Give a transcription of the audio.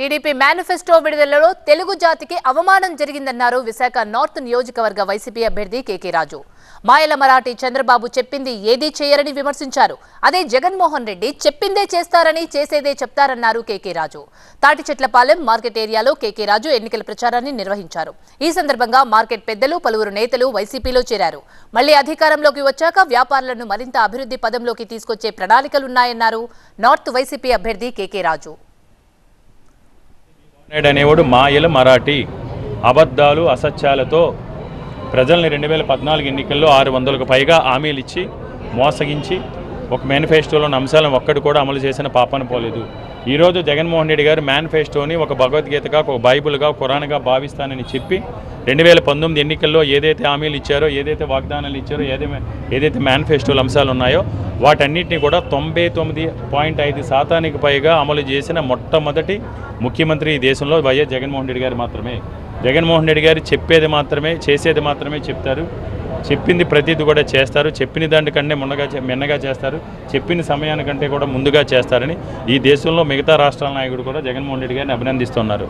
TDP manifesto విడుదలలో Telugu జాతికి అవమానం జరిగిందన్నారు విశాఖ నార్త్ నియోజకవర్గ వైసీపీ అభ్యర్థి కేకే రాజు. మాయల మరాఠీ చంద్రబాబు చెప్పింది ఏదీ చేయరని విమర్శించారు. అదే జగన్మోహన్ రెడ్డి చెప్పిందే చేస్తారని చేసేదే చెప్తారన్నారు కేకే రాజు. తాటిచెట్లపాలెం మార్కెట్ ఏరియాలో కేకే రాజు ఎన్నికల ప్రచారాన్ని నిర్వహించారు. ఈ సందర్భంగా మార్కెట్ పెద్దలు, పలువురు నేతలు వైసీపీలో చేరారు. మళ్లీ అధికారంలోకి వచ్చాక వ్యాపారులను మరింత అభివృద్ధి పదంలోకి తీసుకొచ్చే ప్రణాళికలున్నాయన్నారు నార్త్ వైసీపీ అభ్యర్థి కేకే రాజు. అనేవాడు మాయల మరాఠీ అబద్ధాలు అసత్యాలతో ప్రజల్ని 2014 ఎన్నికల్లో 600కు పైగా హామీలు ఇచ్చి మోసగించి ఒక మేనిఫెస్టోలోని అంశాలను ఒక్కటి కూడా అమలు చేసిన పాపన పోలేదు. ఈరోజు జగన్మోహన్ రెడ్డి గారు మేనిఫెస్టోని ఒక భగవద్గీతగా, ఒక బైబిల్గా, ఖురాన్గా భావిస్తానని చెప్పి 2019 ఎన్నికల్లో ఏదైతే హామీలు ఇచ్చారో, ఏదైతే వాగ్దానాలు ఇచ్చారో, ఏదైతే మేనిఫెస్టోల అంశాలు ఉన్నాయో వాటన్నిటిని కూడా 99.5% పైగా అమలు చేసిన మొట్టమొదటి ముఖ్యమంత్రి ఈ దేశంలో వైఎస్ జగన్మోహన్ రెడ్డి గారు మాత్రమే. జగన్మోహన్ రెడ్డి గారు చెప్పేది మాత్రమే, చేసేది మాత్రమే చెప్తారు. చెప్పింది ప్రతిదీ కూడా చేస్తారు. చెప్పిన దానికంటే మిన్నగా చేస్తారు. చెప్పిన సమయానికంటే కూడా ముందుగా చేస్తారని ఈ దేశంలో మిగతా రాష్ట్రాల నాయకుడు కూడా జగన్మోహన్ రెడ్డి గారిని అభినందిస్తున్నారు.